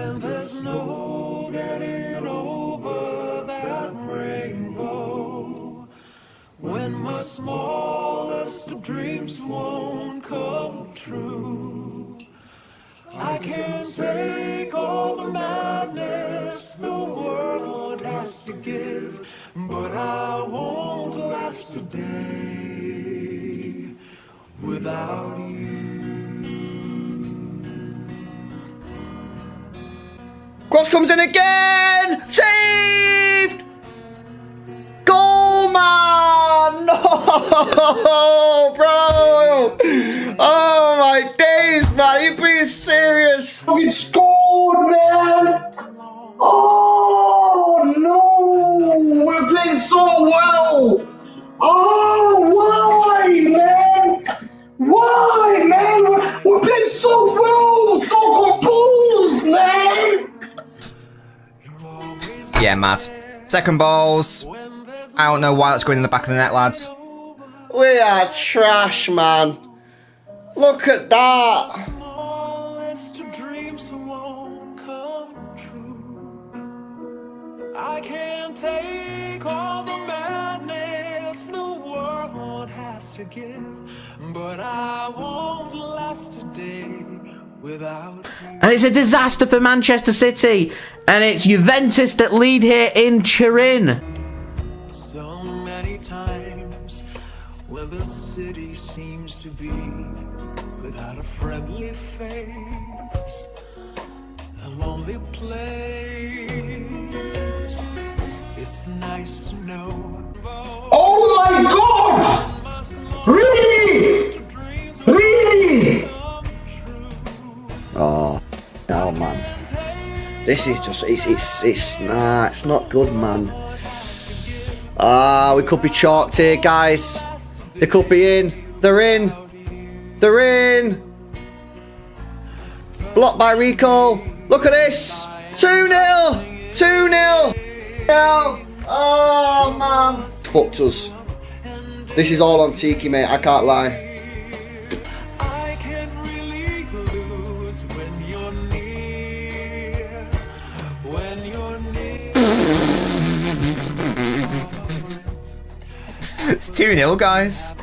And there's no getting over that rainbow when my smallest of dreams won't come true. I can't take all the madness the world has to give, but I won't last a day without you. Cross comes in again! Saved! Goal, man! No, bro! Oh my days, man! Are you being serious? We scored, man! Oh no! We're playing so well! Oh, why, man? Why, man? We're playing so well! So composed, man! Yeah, mad. Second balls. I don't know why that's going in the back of the net, lads. We are trash, man. Look at that. I can't take all the madness the world has to give, but I won't last a day without you. And it's a disaster for Manchester City, and it's Juventus that lead here in Turin. So many times when the city seems to be without a friendly face, a lonely place, it's nice to know. Oh my God! Really? Really? Oh, no, man. This is just, it's not good, man. We could be chalked here, guys. They could be in. They're in. They're in. Blocked by Rico. Look at this. 2-0. 2-0. Oh, man. Fucked us. This is all on Tiki, mate. I can't lie. I can't really lose when you're near. When you're near. It's 2-0, guys.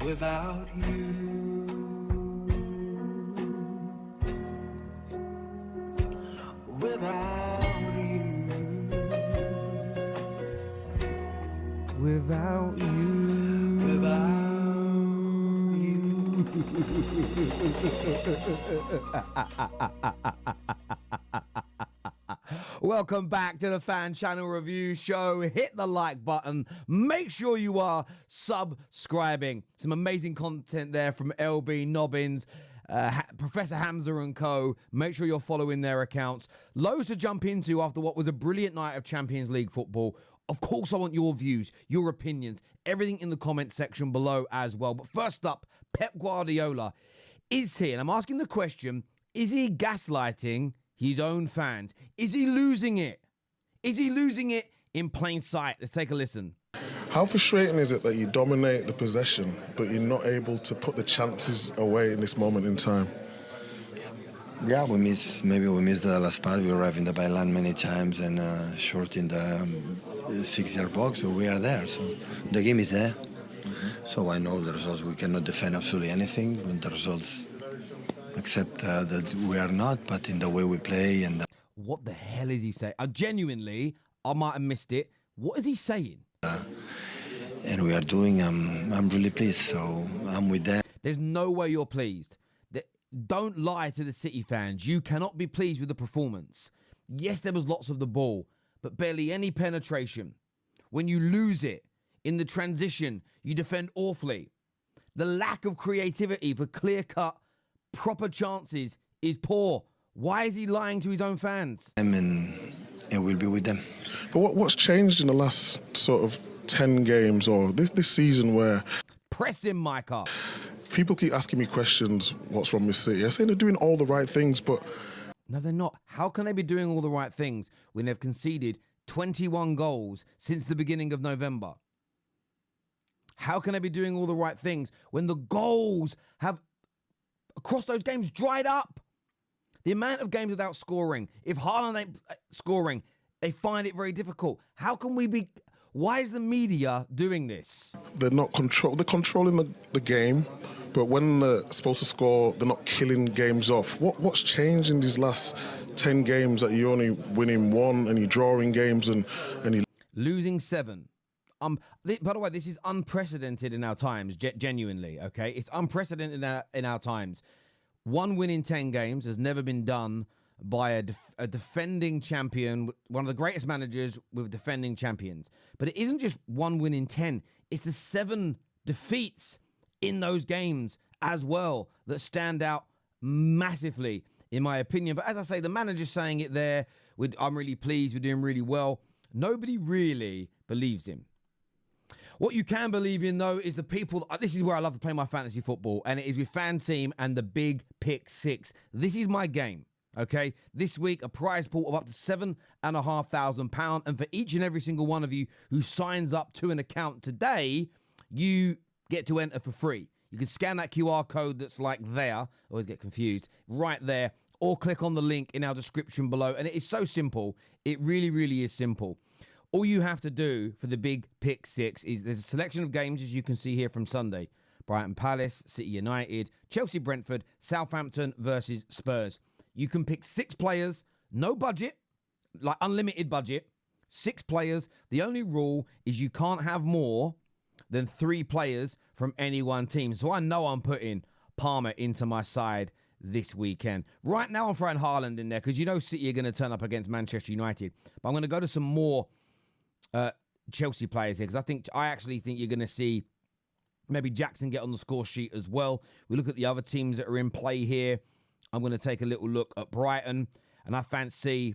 Without you. Without you. Without you. Without you. Welcome back to the Fan Channel Review Show. Hit the like button. Make sure you are subscribing. Some amazing content there from LB Nobbins, Professor Hamza and co. Make sure you're following their accounts. Loads to jump into after what was a brilliant night of Champions League football. Of course, I want your views, your opinions, everything in the comment section below as well. But first up, Pep Guardiola is here. And I'm asking the question, is he gaslighting his own fans? Is he losing it? Is he losing it in plain sight? Let's take a listen. How frustrating is it that you dominate the possession, but you're not able to put the chances away in this moment in time? Yeah, maybe we missed the last pass. We arrived in the byline many times and short in the 6-yard box, so we are there. So the game is there. So I know the results. We cannot defend absolutely anything. When the results except that we are not, but in the way we play and. What the hell is he saying? Genuinely, I might have missed it. What is he saying? And we are doing. I'm really pleased. So I'm with them. There's no way you're pleased. Don't lie to the City fans. You cannot be pleased with the performance. Yes, there was lots of the ball, but barely any penetration. When you lose it in the transition, you defend awfully. The lack of creativity for clear-cut, proper chances is poor. Why is he lying to his own fans? And we'll be with them. But what's changed in the last sort of 10 games or this season where... Press him, Micah. People keep asking me questions, what's wrong with City? I'm saying they're doing all the right things, but... No, they're not. How can they be doing all the right things when they've conceded 21 goals since the beginning of November? How can they be doing all the right things when the goals have across those games dried up. The amount of games without scoring. If Haaland ain't scoring, they find it very difficult. How can we be... Why is the media doing this? They're controlling the game, but when they're supposed to score, they're not killing games off. What's changed in these last 10 games that you're only winning 1 and you're drawing games and you losing 7? By the way, this is unprecedented in our times, genuinely, okay? It's unprecedented in our times. 1 win in 10 games has never been done by a defending champion, one of the greatest managers with defending champions. But it isn't just 1 win in 10. It's the 7 defeats in those games as well that stand out massively, in my opinion. But as I say, the manager's saying it there. I'm really pleased. We're doing really well. Nobody really believes him. What you can believe in, though, is the people... This is where I love to play my fantasy football, and it is with Fanteam and the Big Pick 6. This is my game. Okay, this week, a prize pool of up to £7,500. And for each and every single one of you who signs up to an account today, you get to enter for free. You can scan that QR code that's like there. I always get confused. Right there. Or click on the link in our description below. And it is so simple. It really, really is simple. All you have to do for the Big Pick 6 is there's a selection of games, as you can see here from Sunday. Brighton Palace, City United, Chelsea Brentford, Southampton versus Spurs. You can pick 6 players, no budget, like unlimited budget, 6 players. The only rule is you can't have more than 3 players from any one team. So I know I'm putting Palmer into my side this weekend. Right now I'm throwing Haaland in there because you know City are going to turn up against Manchester United. But I'm going to go to some more Chelsea players here because I actually think you're going to see maybe Jackson get on the score sheet as well. We look at the other teams that are in play here. I'm going to take a little look at Brighton, and I fancy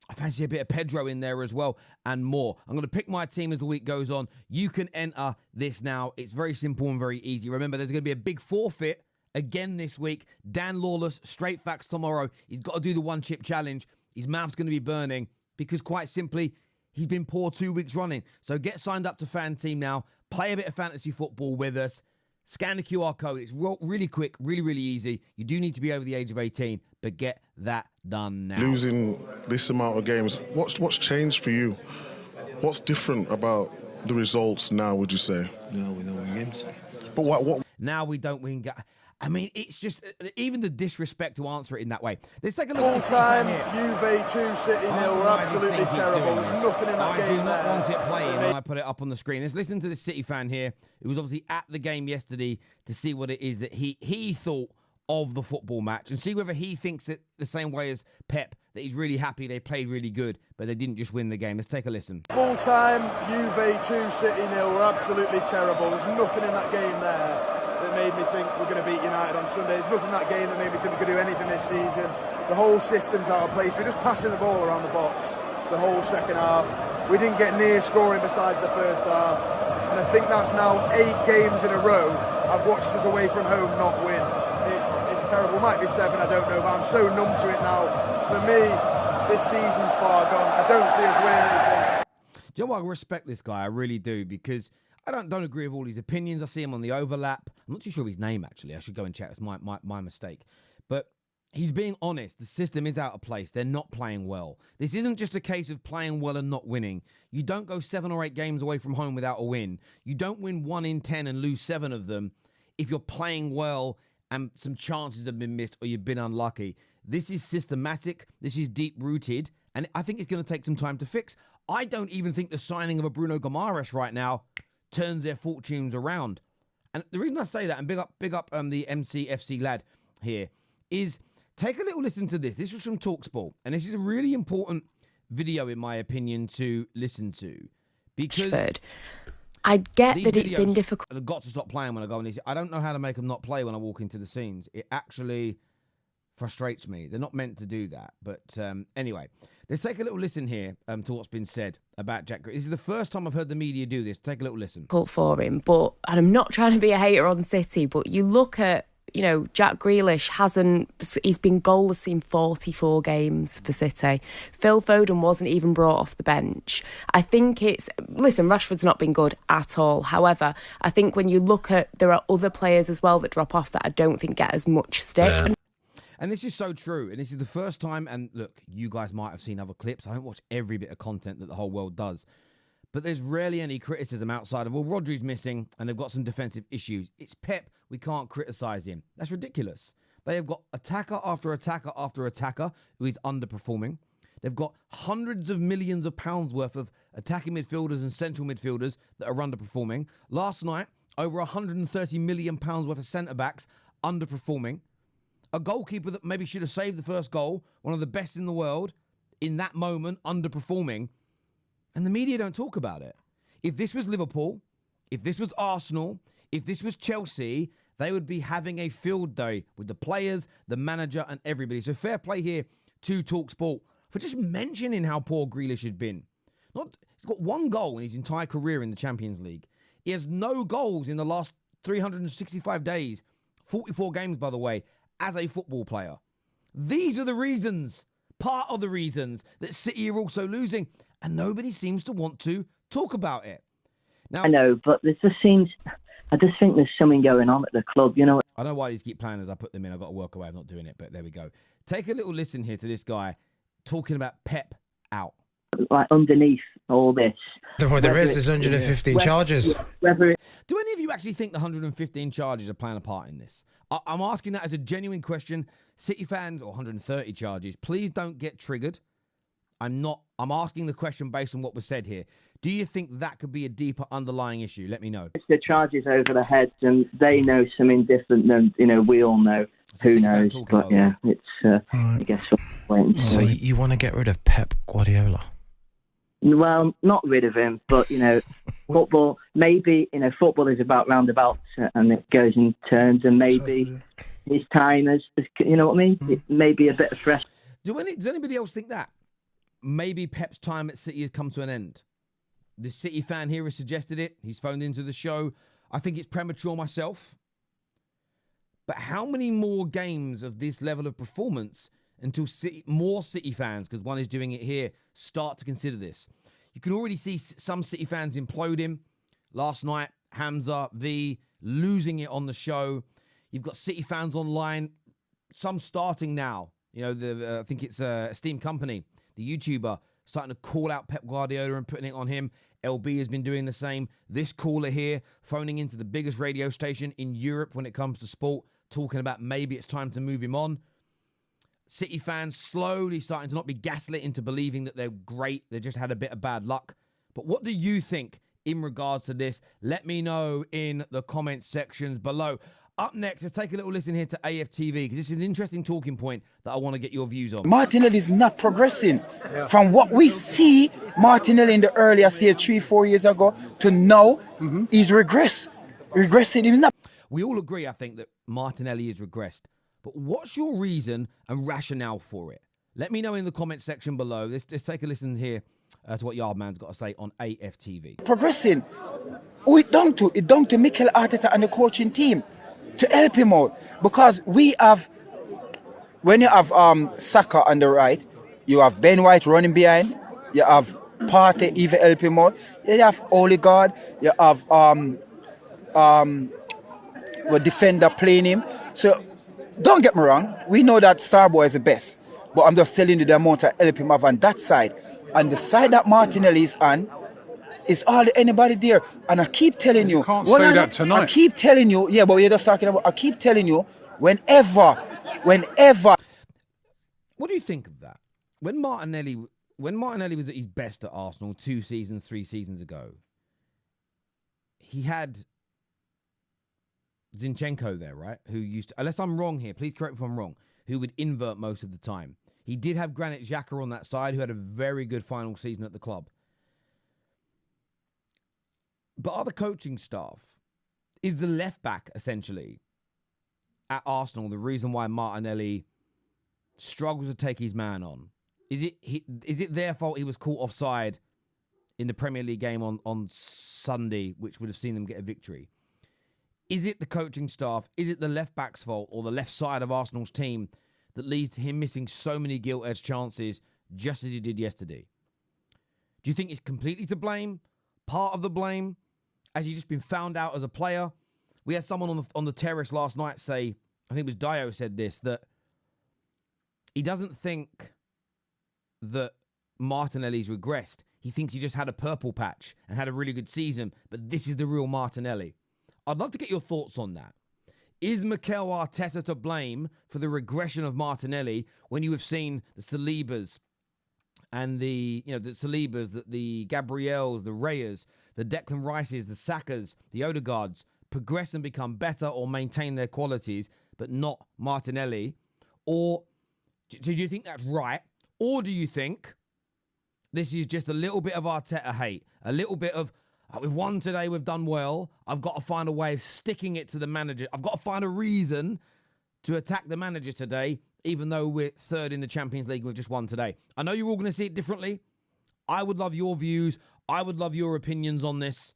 a bit of Pedro in there as well and more. I'm going to pick my team as the week goes on. You can enter this now. It's very simple and very easy. Remember, there's going to be a big forfeit again this week. Dan Lawless, straight facts tomorrow. He's got to do the 1-chip challenge. His mouth's going to be burning because, quite simply, he's been poor 2 weeks running. So get signed up to Fanteam now. Play a bit of fantasy football with us. Scan the QR code. It's really quick, really, really easy. You do need to be over the age of 18, but get that done now. losing this amount of games, what's changed for you? What's different about the results now, would you say? No, we don't win games. But what? Now we don't win. I mean, it's just even the disrespect to answer it in that way. Let's take a look at the time. Juve 2, City 0. We're absolutely terrible. There's nothing in that game. I do not want it playing when I put it up on the screen. Let's listen to the City fan here, who was obviously at the game yesterday to see what it is that he thought of the football match and see whether he thinks it the same way as Pep, that he's really happy they played really good, but they didn't just win the game. Let's take a listen. Full time, Juve 2, City 0. We're absolutely terrible. There's nothing in that game there that made me think we're going to beat United on Sunday. There's nothing in that game that made me think we could do anything this season. The whole system's out of place. We're just passing the ball around the box the whole second half. We didn't get near scoring besides the first half. And I think that's now 8 games in a row I've watched us away from home not win. It's terrible. It might be 7, I don't know, but I'm so numb to it now. For me, this season's far gone. I don't see us winning anything. Do you know what? I respect this guy. I really do, because I don't agree with all his opinions. I see him on the overlap. I'm not too sure of his name, actually. I should go and check. It's my mistake. But he's being honest. The system is out of place. They're not playing well. This isn't just a case of playing well and not winning. You don't go 7 or 8 games away from home without a win. You don't win 1 in 10 and lose 7 of them if you're playing well and some chances have been missed or you've been unlucky. This is systematic. This is deep-rooted. And I think it's going to take some time to fix. I don't even think the signing of a Bruno Guimaraes right now turns their fortunes around. And the reason I say that, and big up the MCFC lad here, is take a little listen to this. This was from TalkSport, and this is a really important video, in my opinion, to listen to. Because I get that it's been difficult. I've got to stop playing when I go on these. I don't know how to make them not play when I walk into the scenes. It actually frustrates me. They're not meant to do that. But anyway, let's take a little listen here to what's been said about Jack Grealish. This is the first time I've heard the media do this. Take a little listen. For him, but and I'm not trying to be a hater on City, but you look at Jack Grealish he's been goalless in 44 games for City. Phil Foden wasn't even brought off the bench. I think Rashford's not been good at all. However, I think when you look at, there are other players as well that drop off that I don't think get as much stick. Yeah. And this is so true. And this is the first time, and look, you guys might have seen other clips. I don't watch every bit of content that the whole world does. But there's rarely any criticism outside of, well, Rodri's missing and they've got some defensive issues. It's Pep. We can't criticise him. That's ridiculous. They have got attacker after attacker after attacker who is underperforming. They've got hundreds of millions of pounds worth of attacking midfielders and central midfielders that are underperforming. Last night, over 130 million pounds worth of centre-backs underperforming. A goalkeeper that maybe should have saved the first goal, one of the best in the world, in that moment, underperforming. And the media don't talk about it. If this was Liverpool, if this was Arsenal, if this was Chelsea, they would be having a field day with the players, the manager, and everybody. So fair play here to TalkSport for just mentioning how poor Grealish has been. He's got one goal in his entire career in the Champions League. He has no goals in the last 365 days, 44 games, by the way, as a football player. These are the reasons, part of the reasons, that City are also losing, and nobody seems to want to talk about it. Now, I know, but I just think there's something going on at the club, you know. I know why these keep playing as I put them in. I've got to work away. I'm not doing it, but there we go. Take a little listen here to this guy talking about Pep out. Like underneath all this. There's 115 charges. Do any of you actually think the 115 charges are playing a part in this? I'm asking that as a genuine question. City fans, or 130 charges, please don't get triggered. I'm asking the question based on what was said here. Do you think that could be a deeper underlying issue? Let me know. It's the charges over the heads, and they know something different than, we all know. Who knows? But yeah, it's, I guess we'll wait and see. So you want to get rid of Pep Guardiola? Well, not rid of him, but, football, maybe, football is about roundabouts and it goes in turns, and maybe his time is, you know what I mean? It may be a bit of fresh. Does anybody else think that? Maybe Pep's time at City has come to an end. The City fan here has suggested it. He's phoned into the show. I think it's premature myself. But how many more games of this level of performance until more City fans, because one is doing it here, start to consider this? You can already see some City fans imploding. Last night, Hamza V losing it on the show. You've got City fans online, some starting now. I think it's Esteemed Company, the YouTuber, starting to call out Pep Guardiola and putting it on him. LB has been doing the same. This caller here, phoning into the biggest radio station in Europe when it comes to sport, talking about maybe it's time to move him on. City fans slowly starting to not be gaslit into believing that they're great. They just had a bit of bad luck. But what do you think in regards to this? Let me know in the comment sections below. Up next, let's take a little listen here to AFTV, because this is an interesting talking point that I want to get your views on. Martinelli is not progressing. From what we see, Martinelli in the earlier stage 3-4 years ago to now, he's regressing. He's not. We all agree, I think, that Martinelli is regressed. But what's your reason and rationale for it? Let me know in the comment section below. Let's take a listen here to what Yardman's got to say on AFTV. Progressing. Oh, it's down to Mikel Arteta and the coaching team to help him out. Because when you have Saka on the right, you have Ben White running behind, you have Partey even help him out, you have Odegaard, you have a defender playing him. So don't get me wrong, we know that Starboy is the best, but I'm just telling you the amount of help him have on that side. And the side that Martinelli is on, is hardly anybody there. And I keep telling you. Can't say that tonight. I keep telling you, yeah, but you're just talking about, I keep telling you, whenever. What do you think of that? When Martinelli was at his best at Arsenal 3 seasons ago, he had Zinchenko there, right? Who used to, unless I'm wrong here, please correct me if I'm wrong, who would invert most of the time. He did have Granit Xhaka on that side, who had a very good final season at the club. But other coaching staff, is the left back essentially at Arsenal the reason why Martinelli struggles to take his man on? Is it their fault he was caught offside in the Premier League game on Sunday, which would have seen them get a victory? Is it the coaching staff? Is it the left back's fault or the left side of Arsenal's team that leads to him missing so many gilt-edged chances just as he did yesterday? Do you think it's completely to blame? Part of the blame? Has he just been found out as a player? We had someone on the terrace last night say, I think it was Dio said this, that he doesn't think that Martinelli's regressed. He thinks he just had a purple patch and had a really good season, but this is the real Martinelli. I'd love to get your thoughts on that. Is Mikel Arteta to blame for the regression of Martinelli when you have seen the Salibas and the Salibas, the Gabriels, the Reyes, the Declan Rices, the Sakas, the Odegaards progress and become better or maintain their qualities, but not Martinelli? Or do you think that's right? Or do you think this is just a little bit of Arteta hate? A little bit of, we've won today, we've done well. I've got to find a way of sticking it to the manager. I've got to find a reason to attack the manager today, even though we're third in the Champions League and we've just won today. I know you're all going to see it differently. I would love your views. I would love your opinions on this.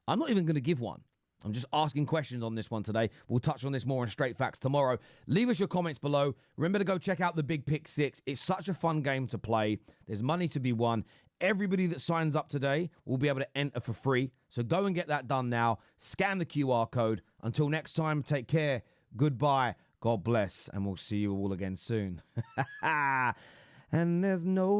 I'm not even going to give one. I'm just asking questions on this one today. We'll touch on this more in Straight Facts tomorrow. Leave us your comments below. Remember to go check out the Big Pick 6. It's such a fun game to play. There's money to be won. Everybody that signs up today will be able to enter for free. So go and get that done now. Scan the QR code. Until next time, take care. Goodbye. God bless. And we'll see you all again soon. And there's no